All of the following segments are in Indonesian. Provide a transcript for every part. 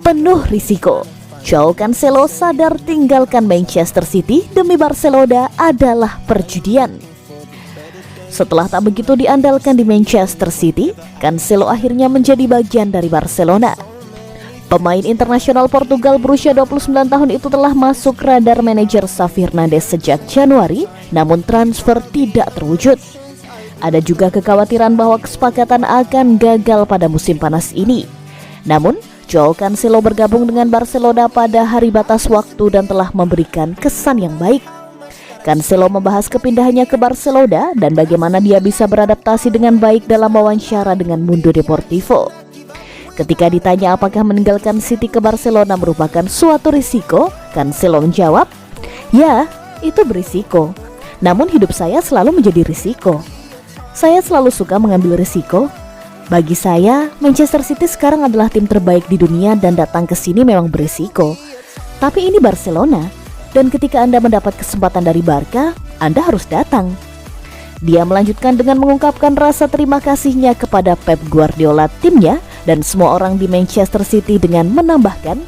Penuh risiko. Joao Cancelo sadar tinggalkan Manchester City demi Barcelona adalah perjudian. Setelah tak begitu diandalkan di Manchester City, Cancelo akhirnya menjadi bagian dari Barcelona. Pemain internasional Portugal berusia 29 tahun itu telah masuk radar manajer Xavi Hernandez sejak Januari, namun transfer tidak terwujud. Ada juga kekhawatiran bahwa kesepakatan akan gagal pada musim panas ini. Namun, Joao Cancelo bergabung dengan Barcelona pada hari batas waktu dan telah memberikan kesan yang baik. Cancelo membahas kepindahannya ke Barcelona dan bagaimana dia bisa beradaptasi dengan baik dalam wawancara dengan Mundo Deportivo. Ketika ditanya apakah meninggalkan City ke Barcelona merupakan suatu risiko, Cancelo menjawab, "Ya, itu berisiko. Namun hidup saya selalu menjadi risiko. Saya selalu suka mengambil risiko. Bagi saya, Manchester City sekarang adalah tim terbaik di dunia dan datang ke sini memang berisiko. Tapi ini Barcelona, dan ketika Anda mendapat kesempatan dari Barca, Anda harus datang." Dia melanjutkan dengan mengungkapkan rasa terima kasihnya kepada Pep Guardiola timnya dan semua orang di Manchester City dengan menambahkan,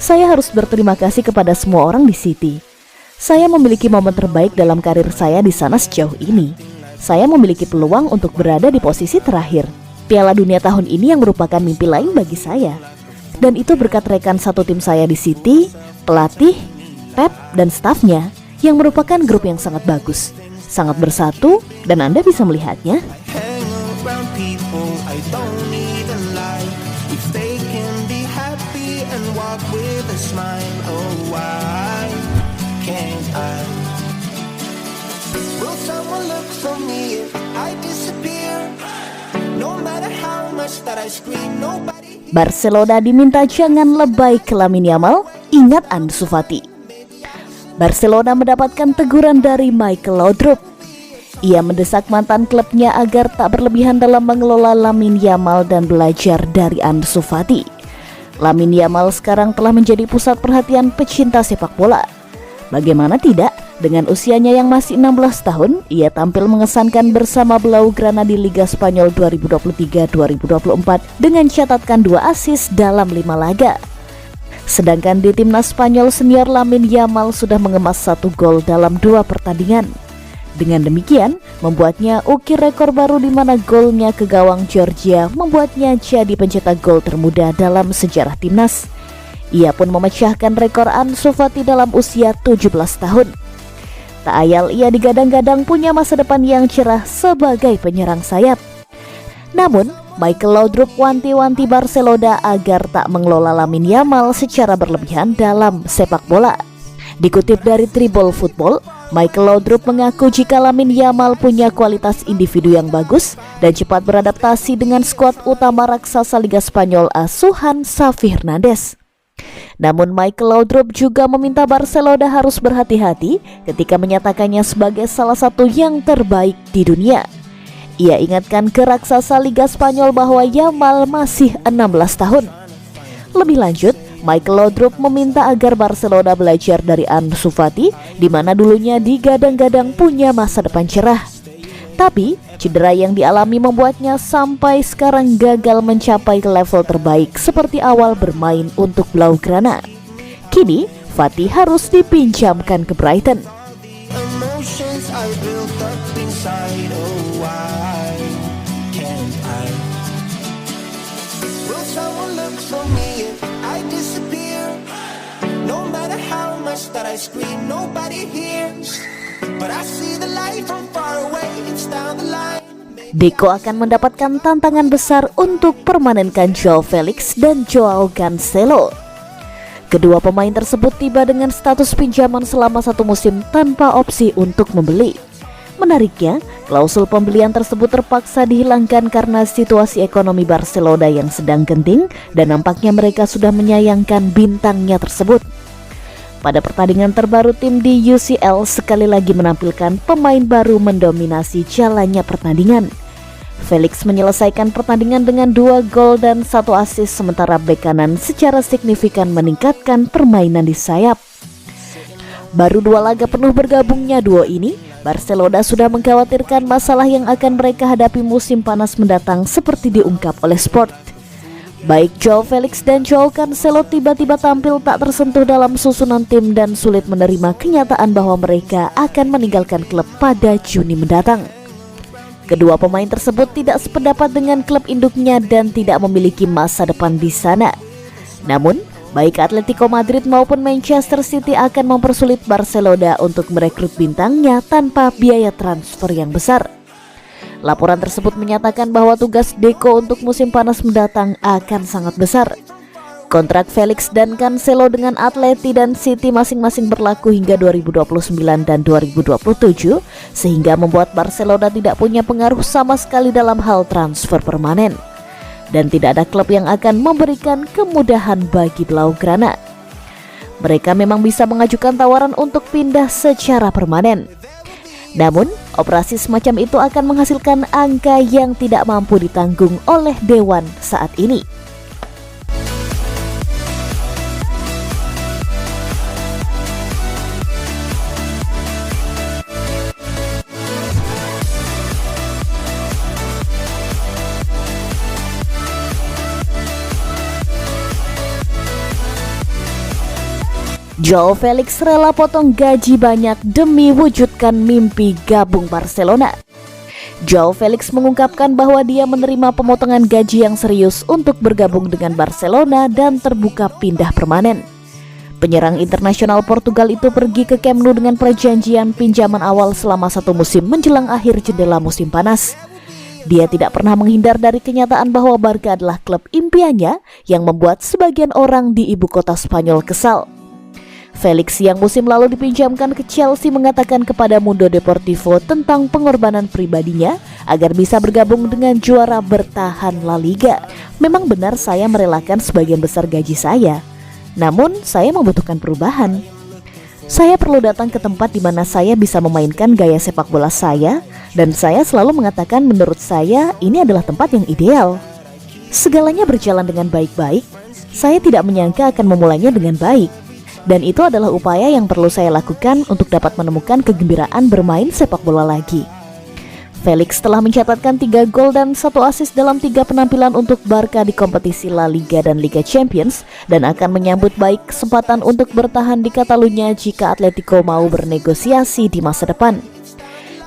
"Saya harus berterima kasih kepada semua orang di City. Saya memiliki momen terbaik dalam karir saya di sana sejauh ini. Saya memiliki peluang untuk berada di posisi terakhir. Piala Dunia tahun ini yang merupakan mimpi lain bagi saya. Dan itu berkat rekan satu tim saya di City, pelatih, Pep, dan stafnya yang merupakan grup yang sangat bagus, sangat bersatu, dan Anda bisa melihatnya." Barcelona diminta jangan lebay ke Lamine Yamal, ingat Ansu Fati. Barcelona mendapatkan teguran dari Michael Laudrup. Ia mendesak mantan klubnya agar tak berlebihan dalam mengelola Lamine Yamal dan belajar dari Ansu Fati. Lamine Yamal sekarang telah menjadi pusat perhatian pecinta sepak bola. Bagaimana tidak, dengan usianya yang masih 16 tahun, ia tampil mengesankan bersama Blaugrana di Liga Spanyol 2023-2024 dengan catatkan 2 assist dalam 5 laga. Sedangkan di timnas Spanyol senior, Lamine Yamal sudah mengemas 1 gol dalam 2 pertandingan. Dengan demikian, membuatnya ukir rekor baru di mana golnya ke gawang Georgia membuatnya jadi pencetak gol termuda dalam sejarah timnas. Ia pun memecahkan rekor Ansu Fati dalam usia 17 tahun. Tak ayal ia digadang-gadang punya masa depan yang cerah sebagai penyerang sayap. Namun, Michael Laudrup wanti-wanti Barcelona agar tak mengelola Lamine Yamal secara berlebihan dalam sepak bola. Dikutip dari Tribal Football, Michael Laudrup mengaku jika Lamine Yamal punya kualitas individu yang bagus dan cepat beradaptasi dengan skuad utama raksasa Liga Spanyol asuhan Xavi Hernandez. Namun Michael Laudrup juga meminta Barcelona harus berhati-hati ketika menyatakannya sebagai salah satu yang terbaik di dunia. Ia ingatkan ke raksasa Liga Spanyol bahwa Yamal masih 16 tahun. Lebih lanjut, Michael Laudrup meminta agar Barcelona belajar dari Ansu Fati, di mana dulunya digadang-gadang punya masa depan cerah. Tapi, cedera yang dialami membuatnya sampai sekarang gagal mencapai level terbaik seperti awal bermain untuk Blaugrana. Kini, Fati harus dipinjamkan ke Brighton. Deco akan mendapatkan tantangan besar untuk permanenkan Joao Felix dan Joao Cancelo. Kedua pemain tersebut tiba dengan status pinjaman selama 1 musim tanpa opsi untuk membeli. Menariknya, klausul pembelian tersebut terpaksa dihilangkan karena situasi ekonomi Barcelona yang sedang genting dan nampaknya mereka sudah menyayangkan bintangnya tersebut. Pada pertandingan terbaru tim di UCL sekali lagi menampilkan pemain baru mendominasi jalannya pertandingan. Felix menyelesaikan pertandingan dengan 2 gol dan 1 assist, sementara bek kanan secara signifikan meningkatkan permainan di sayap. Baru 2 laga penuh bergabungnya duo ini, Barcelona sudah mengkhawatirkan masalah yang akan mereka hadapi musim panas mendatang seperti diungkap oleh Sport. Baik Joao Felix dan Joao Cancelo tiba-tiba tampil tak tersentuh dalam susunan tim dan sulit menerima kenyataan bahwa mereka akan meninggalkan klub pada Juni mendatang. Kedua pemain tersebut tidak sependapat dengan klub induknya dan tidak memiliki masa depan di sana. Namun, baik Atletico Madrid maupun Manchester City akan mempersulit Barcelona untuk merekrut bintangnya tanpa biaya transfer yang besar. Laporan tersebut menyatakan bahwa tugas Deco untuk musim panas mendatang akan sangat besar. Kontrak Felix dan Cancelo dengan Atleti dan City masing-masing berlaku hingga 2029 dan 2027, sehingga membuat Barcelona tidak punya pengaruh sama sekali dalam hal transfer permanen. Dan tidak ada klub yang akan memberikan kemudahan bagi Blaugrana. Mereka memang bisa mengajukan tawaran untuk pindah secara permanen. Namun, operasi semacam itu akan menghasilkan angka yang tidak mampu ditanggung oleh Dewan saat ini. Joao Felix rela potong gaji banyak demi wujudkan mimpi gabung Barcelona. Joao Felix mengungkapkan bahwa dia menerima pemotongan gaji yang serius untuk bergabung dengan Barcelona dan terbuka pindah permanen. Penyerang internasional Portugal itu pergi ke Camp Nou dengan perjanjian pinjaman awal selama 1 musim menjelang akhir jendela musim panas. Dia tidak pernah menghindar dari kenyataan bahwa Barca adalah klub impiannya yang membuat sebagian orang di ibu kota Spanyol kesal. Felix yang musim lalu dipinjamkan ke Chelsea mengatakan kepada Mundo Deportivo tentang pengorbanan pribadinya agar bisa bergabung dengan juara bertahan La Liga. Memang benar saya merelakan sebagian besar gaji saya, namun saya membutuhkan perubahan. Saya perlu datang ke tempat di mana saya bisa memainkan gaya sepak bola saya, dan saya selalu mengatakan menurut saya ini adalah tempat yang ideal. Segalanya berjalan dengan baik-baik, saya tidak menyangka akan memulainya dengan baik. Dan itu adalah upaya yang perlu saya lakukan untuk dapat menemukan kegembiraan bermain sepak bola lagi. Felix telah mencatatkan 3 gol dan 1 assist dalam 3 penampilan untuk Barca di kompetisi La Liga dan Liga Champions dan akan menyambut baik kesempatan untuk bertahan di Catalunya jika Atletico mau bernegosiasi di masa depan.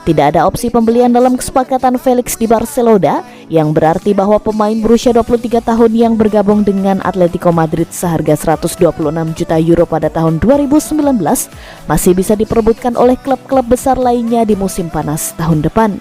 Tidak ada opsi pembelian dalam kesepakatan Felix di Barcelona, yang berarti bahwa pemain berusia 23 tahun yang bergabung dengan Atletico Madrid seharga 126 juta euro pada tahun 2019 masih bisa diperebutkan oleh klub-klub besar lainnya di musim panas tahun depan.